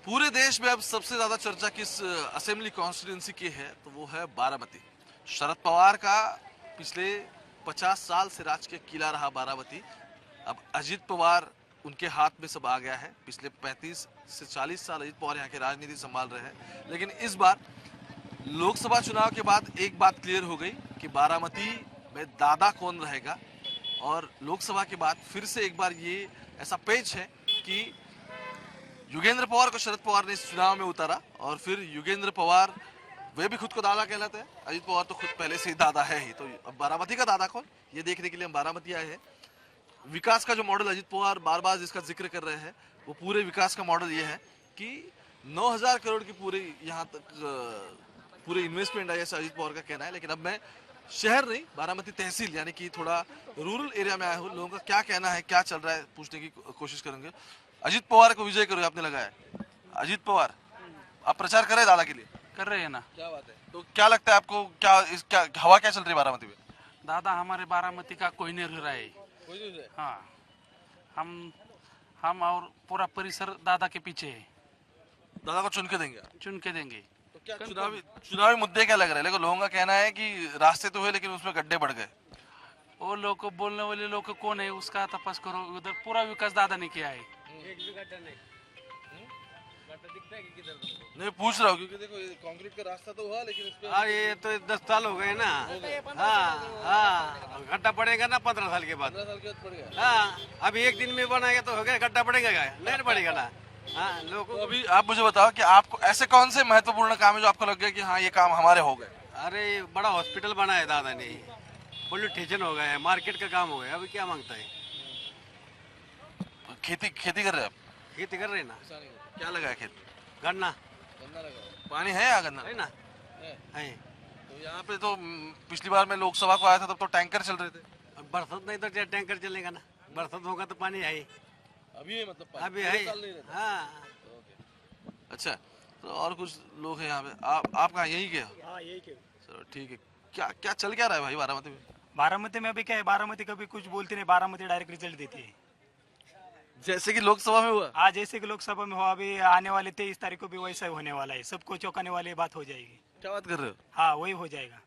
पूरे देश में अब सबसे ज्यादा चर्चा किस असेंबली कॉन्स्टिट्यूंसी की है तो वो है बारामती। शरद पवार का पिछले 50 साल से राजकीय किला रहा बारामती। अब अजित पवार उनके हाथ में सब आ गया है। पिछले 35 से 40 साल अजित पवार यहाँ की राजनीति संभाल रहे हैं, लेकिन इस बार लोकसभा चुनाव के बाद एक बात क्लियर हो गई कि बारामती में दादा कौन रहेगा। और लोकसभा के बाद फिर से एक बार ये ऐसा पेच है कि योगेंद्र पवार को शरद पवार ने इस चुनाव में उतारा और फिर योगेंद्र पवार वे भी खुद को दादा कहलाते हैं। अजित पवार तो खुद पहले से ही दादा है ही, तो अब बारामती का दादा कौन, ये देखने के लिए हम बारामती आए हैं। विकास का जो मॉडल अजित पवार बार बार जिसका जिक्र कर रहे हैं वो पूरे विकास का मॉडल ये है कि 9,000 करोड़ की पूरी यहाँ तक पूरे इन्वेस्टमेंट है, ऐसा अजित पवार का कहना है। लेकिन अब मैं शहर नहीं, बारामती तहसील यानी कि थोड़ा रूरल एरिया में आया हूँ। लोगों का क्या कहना है, क्या चल रहा है, पूछने की कोशिश करेंगे। अजित पवार को विजय करो आपने लगाया है। अजित पवार आप प्रचार कर रहे हैं दादा के लिए? कर रहे हैं ना। क्या बात है। तो क्या लगता है आपको, क्या हवा क्या चल रही है बारामती में? दादा हमारे बारामती का कोई नहीं रह रहा है। कोई नहीं है। हाँ, हम और पूरा परिसर दादा के पीछे है। दादा को चुन के देंगे? चुन के देंगे। तो क्या चुनावी मुद्दे क्या लग रहे हैं? लेकिन लोगों का कहना है कि रास्ते तो हुए लेकिन उसमें गड्ढे बढ़ गए। वो लोग को बोलने वाले लोग कौन है उसका तपास करो। उधर पूरा विकास दादा ने किया है। एक भी गड्ढा नहीं। गड्ढा दिखता है कि किधर तुमको? नहीं पूछ रहा हूँ क्योंकि देखो ये कंक्रीट का रास्ता तो हुआ लेकिन इसमें हाँ, ये तो 10 साल हो गए ना। हाँ हाँ, गड्ढा पड़ेगा ना 15 साल के बाद। 15 साल के बाद पड़ गया। हाँ, अभी एक दिन में बनाएगा तो हो गया, गड्ढा पड़ेगा क्या? नहीं पड़ेगा ना। हाँ, तो लोग अभी आप मुझे बताओ कि आपको ऐसे कौन से महत्वपूर्ण काम है जो आपको लग गया कि हाँ ये काम हमारे हो गए? अरे बड़ा हॉस्पिटल बना है दादा ने, पुलिस स्टेशन हो गया है, मार्केट का काम हो गया। अभी क्या मांगता है? खेती कर रहे हैं आप? खेती कर रहे हैं ना। क्या लगा है खेत? गन्ना पानी है या गन्ना है ना। है। तो यहाँ पे तो पिछली बार मैं लोकसभा को आया था तब तो टैंकर चल रहे थे। अब बरसात नहीं तो टैंकर चलेगा ना। बरसात होगा तो पानी है ही। अभी है मतलब अभी है। हाँ, अच्छा, तो और कुछ लोग हैं यहाँ पे। आप कहाँ यही के हो? हाँ यही के। चलो ठीक है। क्या क्या चल क्या रहा है भाई बारामती में? बारामती में अभी क्या है, बारामती कभी कुछ बोलती नहीं, बारामती डायरेक्ट रिजल्ट देती है। जैसे कि लोकसभा में हुआ? आज जैसे कि लोकसभा में हुआ, अभी आने वाले 23 तारीख को भी वैसा ही होने वाला है। सबको चौंकाने वाली बात हो जाएगी। क्या बात कर रहे हो? हाँ वही हो जाएगा।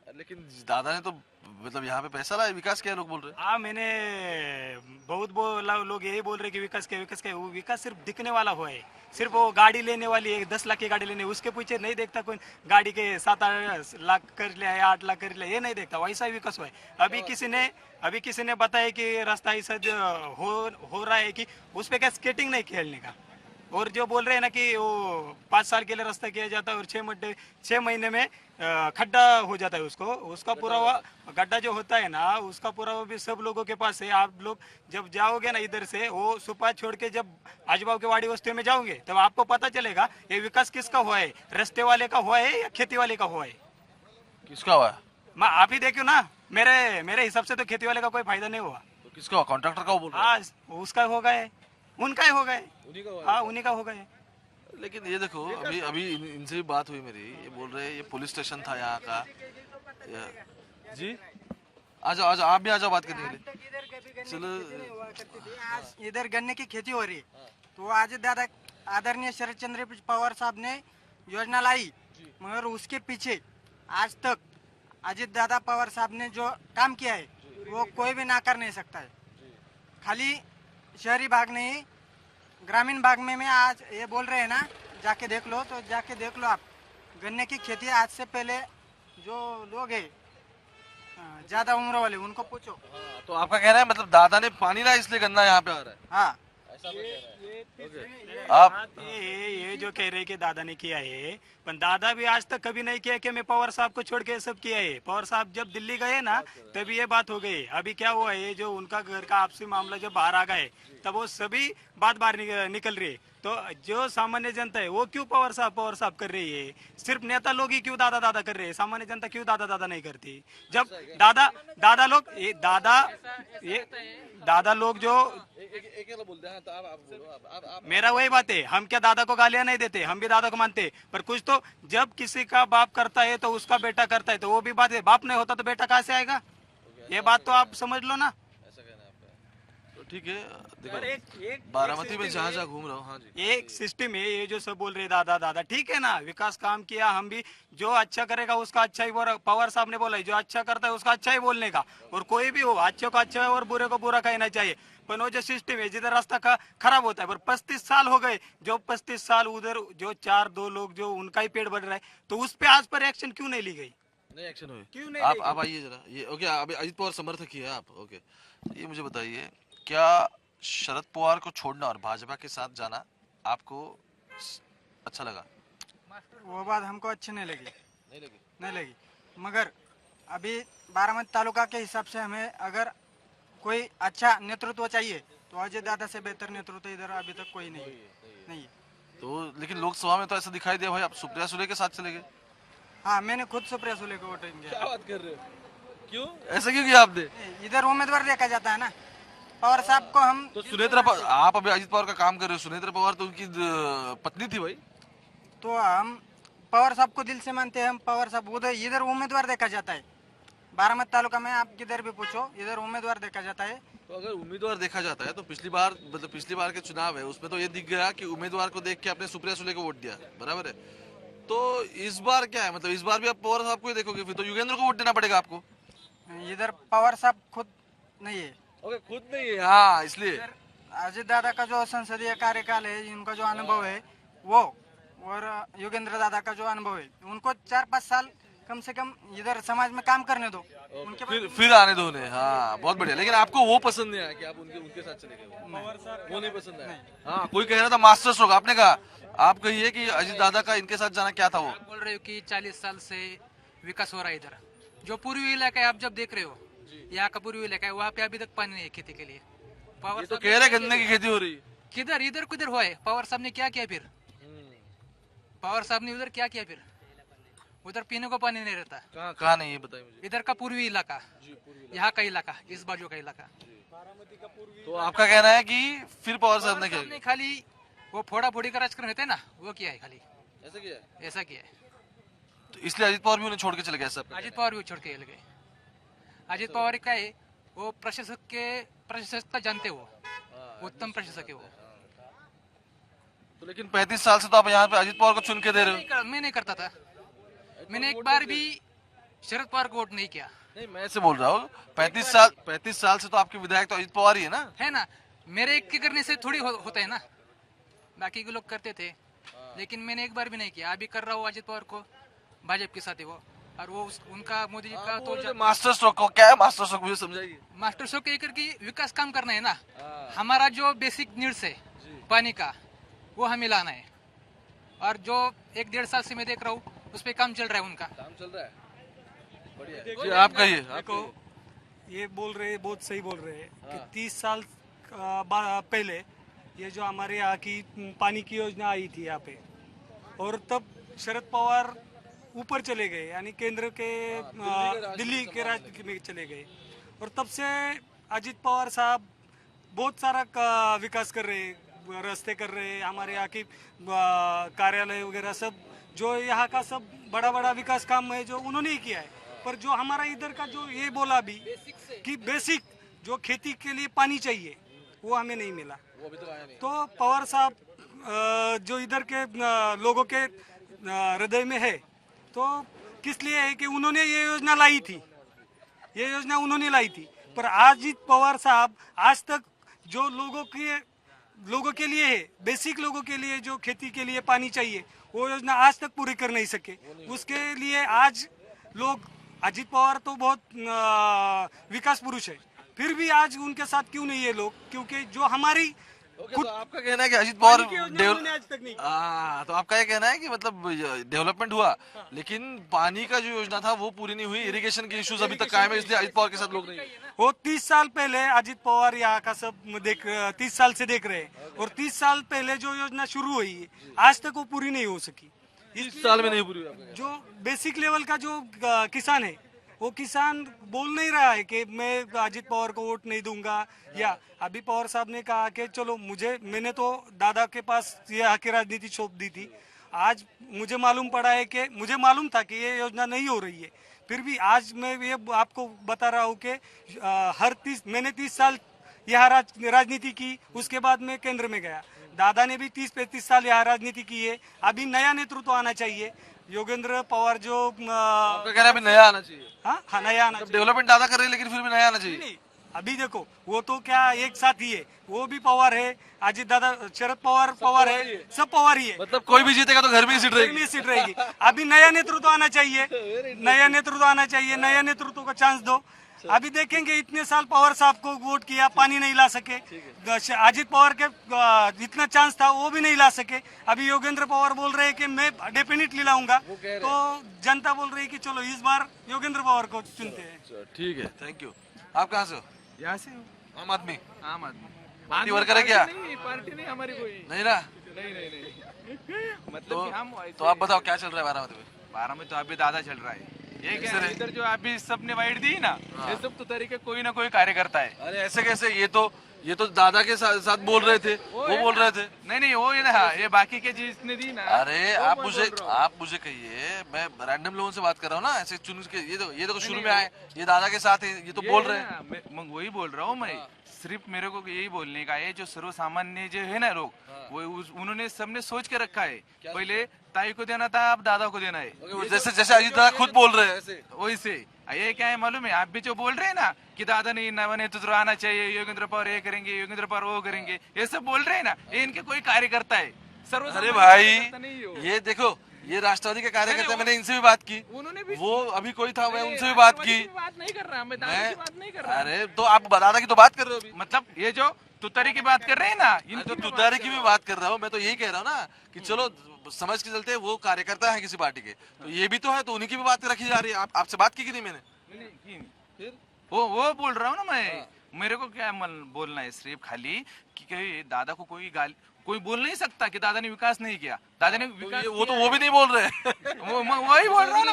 लेकिन दादा ने तो मतलब यहाँ पे पैसा लाया, विकास किया लोग बोल रहे हैं। हाँ मैंने बहुत बोला, लोग यही बोल रहे कि विकास क्या। वो विकास सिर्फ दिखने वाला हुआ है। सिर्फ वो गाड़ी लेने वाली है, 10 लाख की गाड़ी लेने, उसके पीछे नहीं देखता कोई। गाड़ी के 7-8 लाख कर लिया है, 8 लाख कर लिया, ये नहीं देखता। वैसा ही विकास हुआ है। अभी किसी ने बताया कि रास्ता ऐसा हो रहा है कि उस पर क्या स्केटिंग नहीं खेलने का। और जो बोल रहे हैं ना कि वो 5 साल के लिए रास्ता किया जाता है और 6 महीने में खड्डा हो जाता है। उसका पूरा गड्ढा जो होता है ना, उसका पूरा वो भी सब लोगों के पास है। आप लोग जब जाओगे ना इधर से, वो सुपा छोड़ के जब आजबाव के वाड़ी बस्ती में जाओगे तब आपको पता चलेगा ये विकास किसका हुआ है, रास्ते वाले का हुआ है या खेती वाले का हुआ है। किसका हुआ? मैं आप ही देखो ना, मेरे हिसाब से तो खेती वाले का कोई फायदा नहीं हुआ। तो किसका हुआ? कॉन्ट्रैक्टर का बोल रहे हैं? हाँ उसका हो गए, उनका ही हो गए। उन्हीं का हुआ? हाँ उन्हीं का हो गए। लेकिन ये देखो अभी इनसे भी बात हुई मेरी, ये बोल रहे हैं ये पुलिस स्टेशन था यहाँ का। जी आ जाओ आप भी आ जाओ बात करने के लिए। चलो आज इधर गन्ने की खेती हो रही है, तो आज दादा आदरणीय शरद चंद्र पवार साहब ने योजना लाई, मगर उसके पीछे आज तक अजित दादा पवार साहब ने जो काम किया है वो कोई भी नाकार नहीं सकता है। खाली शहरी भाग नहीं, ग्रामीण भाग में आज ये बोल रहे हैं ना, जाके देख लो आप। गन्ने की खेती आज से पहले जो लोग हैं ज्यादा उम्र वाले, उनको पूछो। तो आपका कहना है मतलब दादा ने पानी लाया इसलिए गन्ना यहाँ पे आ रहा है? हाँ, आप ये जो कह रहे कि दादा ने किया है, पर दादा भी आज तक कभी नहीं किया कि मैं पवार साहब को छोड़ के सब किया है। पवार साहब जब दिल्ली गए ना तभी ये बात हो गई। अभी क्या हुआ है, जो उनका घर का आपसी मामला जब बाहर आ गए तब वो सभी बात बाहर निकल रही है। तो जो सामान्य जनता है वो क्यों पवार साहब कर रही है? सिर्फ नेता लोग ही क्यों दादा कर रहे हैं? सामान्य जनता क्यों दादा नहीं करती? जब दादा लोग जो बोलते हैं तो आप बोलो। मेरा वही बात है, हम क्या दादा को गालियां नहीं देते, हम भी दादा को मानते, पर कुछ तो जब किसी का बाप करता है तो उसका बेटा करता है, तो वो भी बात है। बाप नहीं होता तो बेटा कहाँ से आएगा? ये बात तो आप समझ लो ना। ऐसा कहना है आपका। तो ठीक है पर देखो एक बारामती में system जहाँ है, जहाँ घूम रहा हूँ, हाँ जी, एक सिस्टम है। ये जो सब बोल रहे दादा दादा, ठीक है ना, विकास काम किया, हम भी जो अच्छा करेगा उसका अच्छा ही पवार साहब ने बोला है, जो अच्छा करता है उसका अच्छा ही बोलने का, और कोई भी हो अच्छे को अच्छा और बुरे को बुरा कहना चाहिए। पर वो जो सिस्टम है जिधर रास्ता का खराब होता है, पर 35 साल हो गए, जो 35 साल उधर जो 4-2 लोग जो उनका ही पेट बढ़ रहा है, तो उस पे आज पर एक्शन क्यों नहीं ली गई? नहीं एक्शन हुए। क्यों नहीं आप लेगी? आप आइए जरा, ये ओके, अभी अजित पवार समर्थक ही है आप, ओके, तो ये मुझे बताइए, क्या शरद पवार को छोड़ना और भाजपा के साथ जाना आपको अच्छा लगा? वो बात हमको अच्छी नहीं लगी, नहीं लगी? नहीं लगी। मगर अभी बारामती तालुका के हिसाब से हमें अगर कोई अच्छा नेतृत्व चाहिए तो अजय दादा से बेहतर नेतृत्व इधर अभी तक कोई नहीं नहीं है। तो लेकिन लोकसभा में तो ऐसा दिखाई दिया भाई, आप सुप्रिया सुले के साथ चले गए। हाँ, मैंने खुद सुप्रिया सुले को वोटिंग किया। बात कर रहे हो? क्यों ऐसा क्यों किया आपने? इधर उम्मीदवार देखा जाता है ना, पवार साहब को हम तो सुनेत्रा पवार, आप अभी अजित पवार का काम कर रहे हो, सुनेत्रा पवार तो उनकी पत्नी थी भाई। तो हम पवार साहब को दिल से मानते हैं। हम पवार साहब उधर इधर उम्मीदवार देखा जाता है, बारामती तालुका में आप किधर भी पूछो इधर उम्मीदवार देखा जाता है। तो अगर उम्मीदवार देखा जाता है तो पिछली बार, मतलब पिछली बार के चुनाव है उसमें तो ये दिख गया कि उम्मीदवार को देख के आपने सुप्रिया सुले को वोट दिया, बराबर है? तो इस बार क्या है, मतलब इस बार भी आप पवार साहब को ही देखोगे, फिर तो युगेंद्र को वोट देना पड़ेगा आपको। इधर पवार साहब खुद नहीं है, ओके, खुद नहीं है, हाँ, इसलिए इधर अजय दादा का जो संसदीय कार्यकाल है, इनका जो अनुभव है वो, और योगेंद्र दादा का जो अनुभव है, उनको 4-5 साल कम से कम इधर समाज में काम करने दो, उनके बाद फिर आने दो उन्हें, हाँ बहुत बढ़िया। लेकिन आपको वो पसंद नहीं आया कि आप उनके साथ चले गए? वो नहीं पसंद आया? हाँ, कोई कह रहा था मास्टर स्ट्रोक, आपने कहा, आप कहिए कि अजित दादा का इनके साथ जाना क्या था वो? बोल रहे हो कि 40 साल से विकास हो रहा है इधर। जो पूर्वी इलाका है आप जब देख रहे हो, यहाँ का पूर्वी इलाका है, वहाँ पे अभी तक पानी नहीं है खेती के लिए। पावर ये तो साहब कह रहे गन्ने की खेती हो रही है। किधर इधर किधर हुआ है? पावर साहब ने क्या किया फिर? पावर साहब ने उधर क्या किया फिर? उधर पीने को पानी नहीं रहता। कहाँ कहाँ नहीं, ये बताइए मुझे। इधर का पूर्वी इलाका, यहाँ का इलाका, इस बाजू का इलाका, तो आपका कहना है कि फिर पवार साहब ने क्या साहब ने खाली वो फोड़ा फोड़ी का राजकारण रहता है ना, वो किया है खाली, ऐसा किया है? ऐसा किया है। तो इसलिए अजित पवार भी उन्हें छोड़ के चले गए सब? अजित पवार भी छोड़ के गए। अजित पवार का है वो प्रशासकता जानते हो, उत्तम प्रशासक है वो। तो लेकिन 35 साल से तो आप यहाँ पे अजित पवार को चुन के दे रहे हो। मैं नहीं करता था, मैंने एक बार भी शरद पवार को वोट नहीं किया नहीं, मैं ऐसे बोल रहा हूँ, 35 साल से तो आपके विधायक तो अजित पवार ही है ना? है ना। मेरे एक के करने से थोड़ी होता है ना, बाकी के लोग करते थे, लेकिन मैंने एक बार भी नहीं किया। अभी कर रहा हूँ अजित पवार को, भाजपा के साथ है वो, और वो उनका मोदी जी का तो मास्टर स्ट्रोक को क्या है, मास्टर स्ट्रोक मुझे समझाइए। मास्टर शो के की विकास काम करना है ना। हमारा जो बेसिक नीड्स है पानी का, वो हमें लाना है, और जो 1-1.5 साल से मैं देख रहा हूँ उस पर काम चल रहा है उनका। काम चल रहा है, बढ़िया जी, आप कहिए। देखो, ये बोल रहे, बहुत सही बोल रहे हैं कि 30 साल पहले ये जो हमारे यहाँ की पानी की योजना आई थी यहाँ पे, और तब शरद पवार ऊपर चले गए, यानी केंद्र के दिल्ली के राज्य में चले गए, और तब से अजित पवार साहब बहुत सारा विकास कर रहे हैं, रास्ते कर रहे हैं, हमारे यहाँ की कार्यालय वगैरह सब, जो यहाँ का सब बड़ा बड़ा विकास काम है जो उन्होंने ही किया है। पर जो हमारा इधर का जो ये बोला भी कि बेसिक जो खेती के लिए पानी चाहिए वो हमें नहीं मिला। तो पवार साहब जो इधर के लोगों के हृदय में है, तो किस लिए है कि उन्होंने ये योजना लाई थी, ये योजना उन्होंने लाई थी। पर अजित पवार साहब आज तक जो लोगों के लिए है, बेसिक लोगों के लिए जो खेती के लिए पानी चाहिए, वो योजना आज तक पूरी कर नहीं सके। उसके लिए आज लोग, अजित पवार तो बहुत विकास पुरुष है, फिर भी आज उनके साथ क्यों नहीं है लोग? क्योंकि जो हमारी तो आपका कहना है कि अजित पवार आज तक नहीं। तो आपका ये कहना है कि मतलब डेवलपमेंट हुआ, लेकिन पानी का जो योजना था वो पूरी नहीं हुई, इरिगेशन के इश्यूज अभी तक कायम है, इसलिए अजित पवार के साथ लोग नहीं है। वो 30 साल पहले अजित पवार यहाँ का सब 30 साल से देख रहे हैं, और 30 साल पहले जो योजना शुरू हुई है आज तक वो पूरी नहीं हो सकी। इस साल में नहीं पूरी हुई आपका कहना? जो बेसिक लेवल का जो किसान है, वो किसान बोल नहीं रहा है कि मैं अजित पवार को वोट नहीं दूंगा, या अभी पवार साहब ने कहा कि चलो मैंने तो दादा के पास यहाँ की राजनीति सौंप दी थी, आज मुझे मालूम पड़ा है कि मुझे मालूम था कि ये योजना नहीं हो रही है, फिर भी आज मैं ये आपको बता रहा हूँ कि मैंने 30 साल यहाँ राजनीति की, उसके बाद में केंद्र में गया। दादा ने भी 30-35 साल यहाँ राजनीति की है। अभी नया नेतृत्व आना चाहिए। योगेंद्र पवार जो आपका कहना है अभी नया आना चाहिए। हाँ नया आना चाहिए। डेवलपमेंट दादा कर रहे हैं लेकिन फिर भी नया आना चाहिए। नहीं, अभी देखो वो तो क्या एक साथ ही है, वो भी पवार है, अजित दादा, शरद पवार है, सब पवार ही है। मतलब कोई भी जीतेगा तो घर में ही सीट रहेगी। सीट रहेगी। अभी नया नेतृत्व आना चाहिए, नया नेतृत्व आना चाहिए, नया नेतृत्व को चांस दो। अभी देखेंगे, इतने साल पवार साहब को वोट किया, पानी नहीं ला सके। अजित पवार के जितना चांस था वो भी नहीं ला सके। अभी योगेंद्र पवार बोल रहे हैं कि मैं डेफिनेटली लाऊंगा, तो जनता बोल रही है कि चलो इस बार योगेंद्र पवार को चुनते हैं। ठीक है, थैंक यू। आप कहाँ से हो? यहाँ से आम आदमी आम आदमी पार्टी वर्कर है क्या? नहीं, पार्टी नहीं हमारी कोई। नहीं ना? नहीं मतलब तो, कि हम तो आप बताओ क्या चल रहा है बारामती में? 12 में तो अभी दादा चल रहा है। ये क्या है, इधर जो अभी सबने वाइट दी ना, ये सब तो तरीके कोई ना कोई कार्य करता है। अरे ऐसे कैसे? ये तो दादा के साथ बोल रहे थे, वो बोल रहे थे। नहीं वो ये ना, ये बाकी के जिसने दी ना। अरे वो आप मैं मुझे बोल रहा हूँ। आप मुझे कहिए, मैं रैंडम लोगों से बात कर रहा हूँ ना, ऐसे चुन के। ये तो शुरू में आए, ये दादा के साथ है, ये तो बोल रहे हैं। मैं वही बोल रहा हूँ। मैं सिर्फ मेरे को यही बोलने का है, जो सर्वसामान्य जो है ना लोग, वो उन्होंने सबने सोच के रखा है, पहले ताई को देना था, अब दादा को देना है। जैसे जैसे अजीत दादा खुद बोल रहे हैं ऐसे। वैसे ये क्या है मालूम है, आप भी जो बोल रहे हैं ना कि दादा ने नवा नेतृत्व आना चाहिए, योगेंद्र पवार ये करेंगे, योगेंद्र पवार वो करेंगे, ये सब बोल रहे हैं ना, ये इनके कोई कार्यकर्ता है। अरे भाई, ये देखो, ये राष्ट्रवादी के कार्यकर्ता, मैंने इनसे भी बात की। उन्होंने भी, वो अभी कोई था, मैं उनसे भी बात की। बात नहीं कर रहा मैं, दादा की बात नहीं कर रहा। अरे तो आप दादा की तो बात कर रहे हो अभी। मतलब ये जो तुतारी की बात कर रहे हैं ना, मैं तो तुतारी की भी बात कर रहा हूँ। मैं तो यही कह रहा हूँ ना कि चलो समझ के चलते, वो कार्यकर्ता है किसी पार्टी के, तो ये भी तो है, तो उन्हीं की भी बात रखी जा रही है। आपसे बात की कि नहीं मैंने? फिर वो बोल रहा हूँ ना मैं। मेरे को क्या बोलना है सिर्फ खाली कि दादा को कोई बोल नहीं सकता कि दादा ने विकास नहीं किया। दादा ने विकास वो तो वो भी नहीं बोल रहे। मैं वही बोल रहा हूँ ना,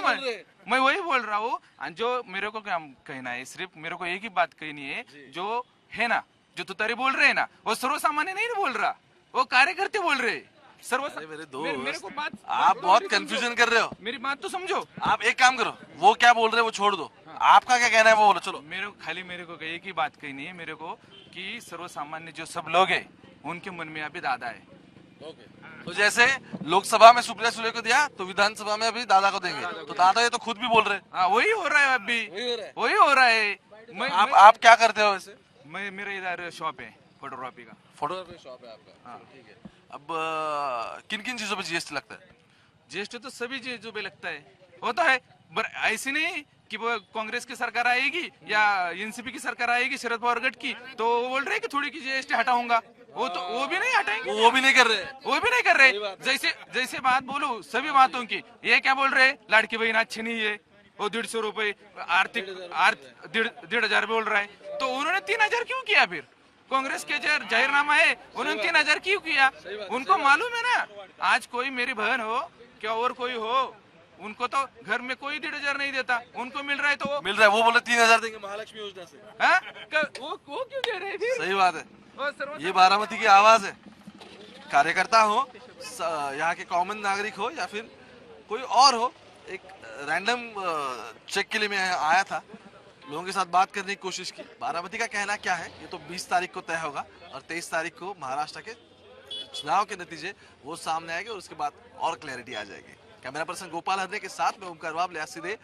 मैं वही बोल रहा हूँ। जो मेरे को क्या कहना है, सिर्फ मेरे को एक ही बात कहनी है, जो है ना, जो तुतारी बोल रहे हैं ना, वो सर्वसामान्य नहीं बोल रहा, वो कार्यकर्ता बोल रहे। मेरे दोस्त, मेरे को बात, आप बहुत कंफ्यूजन कर रहे हो। मेरी बात तो समझो। आप एक काम करो, वो क्या बोल रहे हैं वो छोड़ दो, आपका क्या कहना है वो बोलो। चलो, मेरे को एक ही बात कहनी है मेरे को, कि सर्वसामान्य जो सब लोग है, उनके मन में अभी दादा है। तो जैसे लोकसभा में सुप्रिया सुले को दिया, तो विधानसभा में अभी दादा को देंगे, तो दादा ये तो खुद भी बोल रहे हैं। हाँ, वही हो रहा है अभी, वही हो रहा है। आप क्या करते हो वैसे? मेरा इधर शॉप है फोटोग्राफी का। फोटोग्राफी शॉप है आपका? हाँ, ठीक है। अब किन किन चीजों पे जीएसटी लगता है? जीएसटी तो सभी चीजों पे लगता है, वो तो है। ऐसी नहीं कि वो कांग्रेस की सरकार आएगी या एनसीपी की सरकार आएगी, शरद पवार गठ की, तो वो बोल रहे हैं कि थोड़ी की जीएसटी हटाऊंगा, वो भी नहीं हटाएंगे, वो भी नहीं कर रहे, वो भी नहीं कर रहे। जैसे बात बोलूं सभी बातों की, ये क्या बोल रहे, लाड़की बहन अच्छी नहीं है, वो 150 रुपए आर्थिक 1,500 बोल रहा है, तो उन्होंने 3,000 क्यों किया? फिर कांग्रेस के जो जाहिरनामा है, उन्होंने 3,000 क्यों किया? उनको मालूम है ना, आज कोई मेरी बहन हो क्या और कोई हो, उनको तो घर में कोई 1,500 नहीं देता, उनको मिल रहा है, तो मिल रहा है। वो बोले 3,000 देंगे महालक्ष्मी योजना से। वो क्यों दे रहे हैं? सही बात है, ये बारामती की आवाज है। कार्यकर्ता हो, यहाँ के कॉमन नागरिक हो, या फिर कोई और हो, एक रैंडम चेक के लिए मैं आया था, लोगों के साथ बात करने की कोशिश की। बारामती का कहना क्या है ये तो 20 तारीख को तय होगा, और 23 तारीख को महाराष्ट्र के चुनाव के नतीजे वो सामने आएंगे, और उसके बाद और क्लैरिटी आ जाएगी। कैमरा पर्सन गोपाल हरने के साथ मैं ओमकार बाबले, सीधे